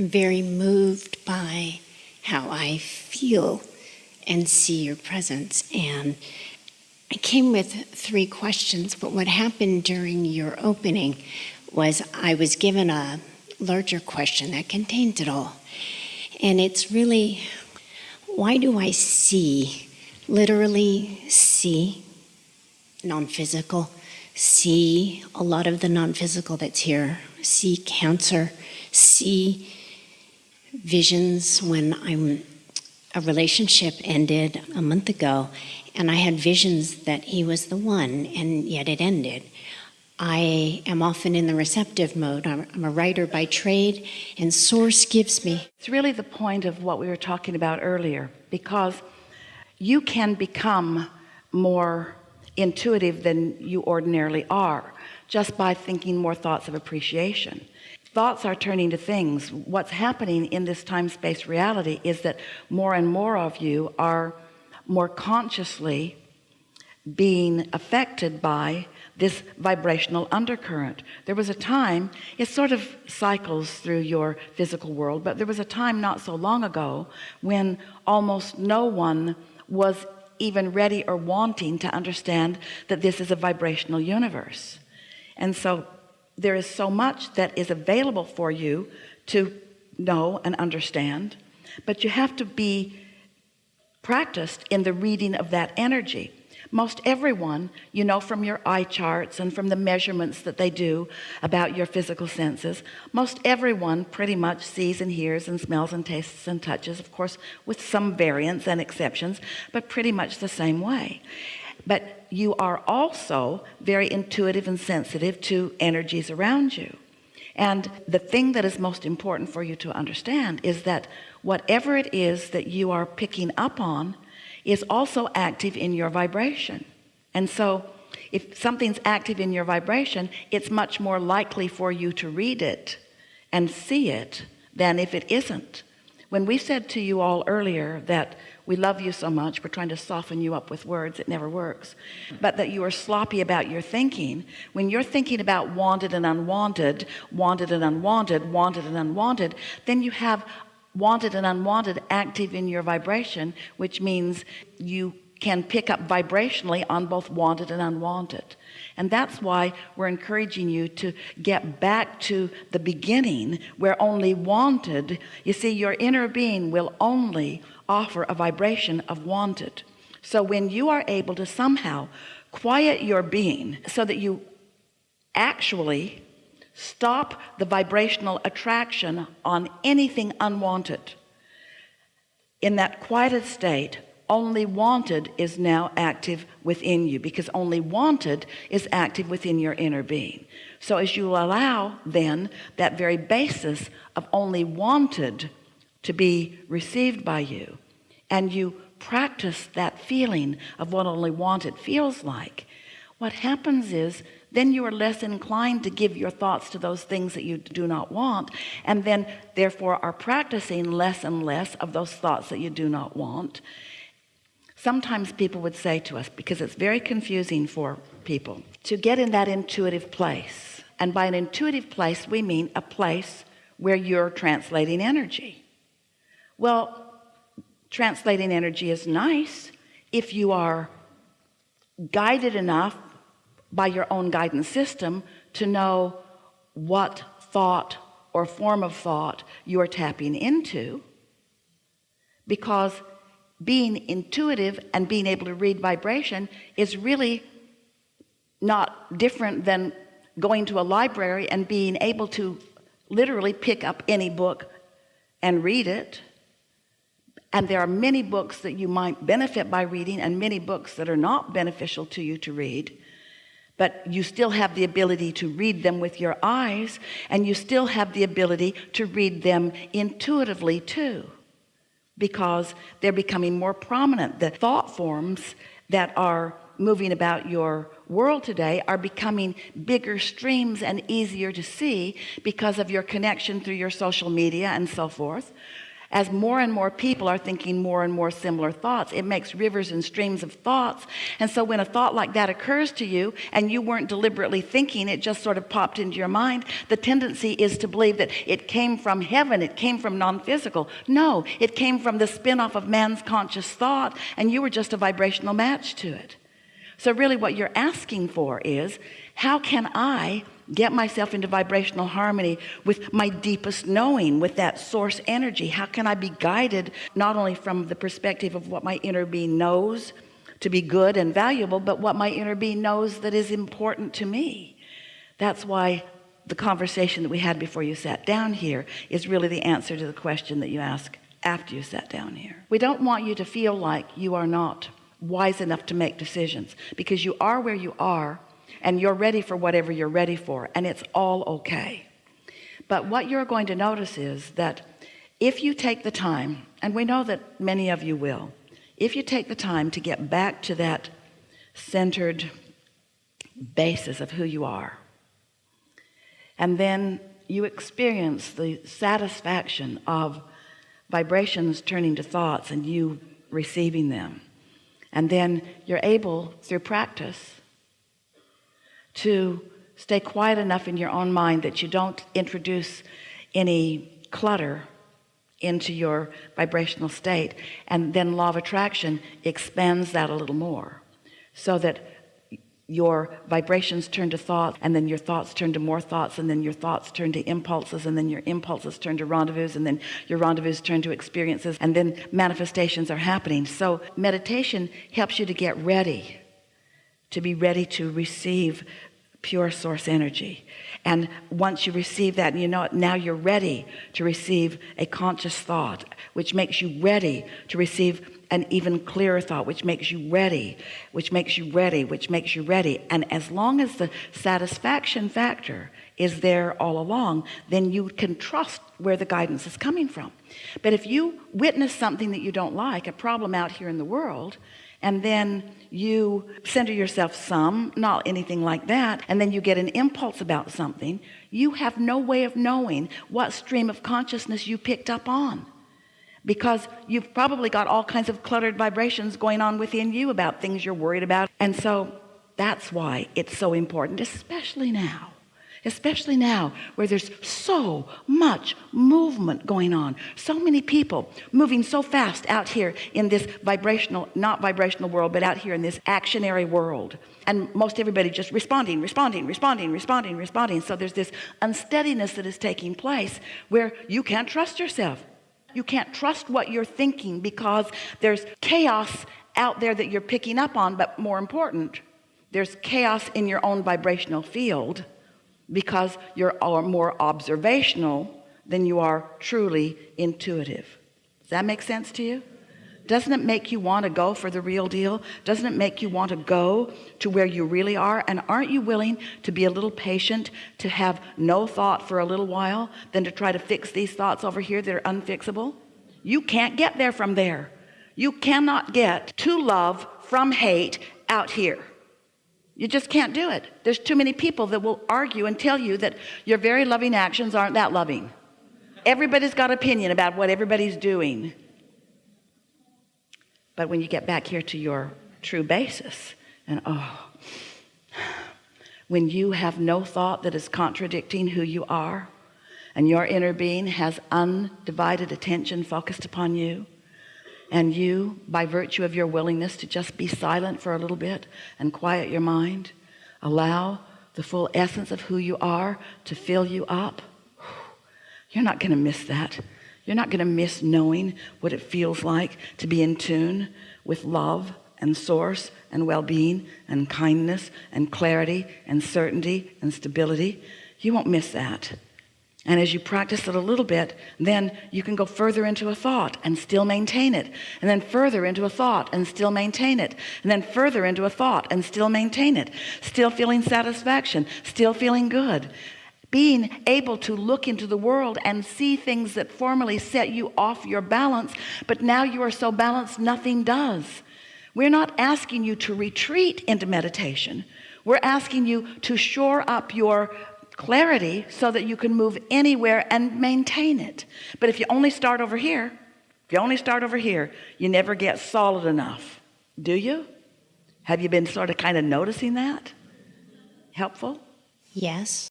very moved by how I feel and see your presence. And I came with 3 questions, but what happened during your opening was I was given a larger question that contains it all. And it's really, why do I see, literally see, non-physical, see a lot of the non-physical that's here, see cancer, see visions when a relationship ended a month ago, and I had visions that he was the one, and yet it ended. I am often in the receptive mode. I'm a writer by trade, and Source gives me. It's really the point of what we were talking about earlier, because you can become more intuitive than you ordinarily are just by thinking more thoughts of appreciation. Thoughts are turning to things. What's happening in this time-space reality is that more and more of you are more consciously being affected by this vibrational undercurrent. There was a time, it sort of cycles through your physical world, but there was a time not so long ago when almost no one was even ready or wanting to understand that this is a vibrational universe. And so there is so much that is available for you to know and understand, but you have to be practiced in the reading of that energy. Most everyone, you know, from your eye charts and from the measurements that they do about your physical senses, most everyone pretty much sees and hears and smells and tastes and touches, of course with some variants and exceptions, but pretty much the same way. But you are also very intuitive and sensitive to energies around you. And the thing that is most important for you to understand is that whatever it is that you are picking up on is also active in your vibration. And so if something's active in your vibration, it's much more likely for you to read it and see it than if it isn't. When we said to you all earlier that we love you so much, we're trying to soften you up with words, it never works, but that you are sloppy about your thinking. When you're thinking about wanted and unwanted, wanted and unwanted, wanted and unwanted, then you have wanted and unwanted active in your vibration, which means you can pick up vibrationally on both wanted and unwanted. And that's why we're encouraging you to get back to the beginning where only wanted, you see, your inner being will only offer a vibration of wanted. So when you are able to somehow quiet your being so that you actually stop the vibrational attraction on anything unwanted, in that quieted state, only wanted is now active within you, because only wanted is active within your inner being. So as you allow then that very basis of only wanted to be received by you, and you practice that feeling of what only wanted feels like, what happens is then you are less inclined to give your thoughts to those things that you do not want, and then therefore are practicing less and less of those thoughts that you do not want. Sometimes people would say to us, because it's very confusing for people, to get in that intuitive place. And by an intuitive place, we mean a place where you're translating energy. Well, translating energy is nice if you are guided enough by your own guidance system to know what thought or form of thought you are tapping into, because being intuitive and being able to read vibration is really not different than going to a library and being able to literally pick up any book and read it. And there are many books that you might benefit by reading and many books that are not beneficial to you to read, but you still have the ability to read them with your eyes, and you still have the ability to read them intuitively too, because they're becoming more prominent. The thought forms that are moving about your world today are becoming bigger streams and easier to see because of your connection through your social media and so forth. As more and more people are thinking more and more similar thoughts, it makes rivers and streams of thoughts. And so when a thought like that occurs to you and you weren't deliberately thinking, it just sort of popped into your mind, the tendency is to believe that it came from heaven, it came from non-physical. No, it came from the spin-off of man's conscious thought, and you were just a vibrational match to it. So really what you're asking for is, how can I get myself into vibrational harmony with my deepest knowing, with that source energy? How can I be guided not only from the perspective of what my inner being knows to be good and valuable, but what my inner being knows that is important to me? That's why the conversation that we had before you sat down here is really the answer to the question that you ask after you sat down here. We don't want you to feel like you are not wise enough to make decisions, because you are where you are and you're ready for whatever you're ready for, and it's all okay. But what you're going to notice is that if you take the time, and we know that many of you will, if you take the time to get back to that centered basis of who you are, and then you experience the satisfaction of vibrations turning to thoughts and you receiving them, and then you're able through practice to stay quiet enough in your own mind that you don't introduce any clutter into your vibrational state, and then law of attraction expands that a little more, so that your vibrations turn to thoughts, and then your thoughts turn to more thoughts, and then your thoughts turn to impulses, and then your impulses turn to rendezvous, and then your rendezvous turn to experiences, and then manifestations are happening. So meditation helps you to get ready, to be ready to receive pure source energy. And once you receive that, and you know it, now you're ready to receive a conscious thought, which makes you ready to receive an even clearer thought, which makes you ready, which makes you ready, which makes you ready. And as long as the satisfaction factor is there all along, then you can trust where the guidance is coming from. But if you witness something that you don't like, a problem out here in the world, and then you center yourself some, not anything like that, and then you get an impulse about something, you have no way of knowing what stream of consciousness you picked up on, because you've probably got all kinds of cluttered vibrations going on within you about things you're worried about. And so that's why it's so important, especially now where there's so much movement going on, so many people moving so fast out here in this vibrational, not vibrational world, but out here in this actionary world, and most everybody just responding. So there's this unsteadiness that is taking place where you can't trust yourself. You can't trust what you're thinking, because there's chaos out there that you're picking up on. But more important, there's chaos in your own vibrational field, because you're more observational than you are truly intuitive. Does that make sense to you? Doesn't it make you want to go for the real deal? Doesn't it make you want to go to where you really are? And aren't you willing to be a little patient, to have no thought for a little while, than to try to fix these thoughts over here that are unfixable? You can't get there from there. You cannot get to love from hate out here. You just can't do it. There's too many people that will argue and tell you that your very loving actions aren't that loving. Everybody's got an opinion about what everybody's doing. But when you get back here to your true basis, and when you have no thought that is contradicting who you are, and your inner being has undivided attention focused upon you, and you, by virtue of your willingness to just be silent for a little bit and quiet your mind, allow the full essence of who you are to fill you up, you're not going to miss that. You're not going to miss knowing what it feels like to be in tune with love and source and well-being and kindness and clarity and certainty and stability. You won't miss that. And as you practice it a little bit, then you can go further into a thought and still maintain it, and then further into a thought and still maintain it, and then further into a thought and still maintain it, still feeling satisfaction, still feeling good, being able to look into the world and see things that formerly set you off your balance, but now you are so balanced nothing does. We're not asking you to retreat into meditation. We're asking you to shore up your clarity so that you can move anywhere and maintain it. But if you only start over here, you only start over here, you never get solid enough. Do you? Have you been sort of kind of noticing that? Helpful? Yes.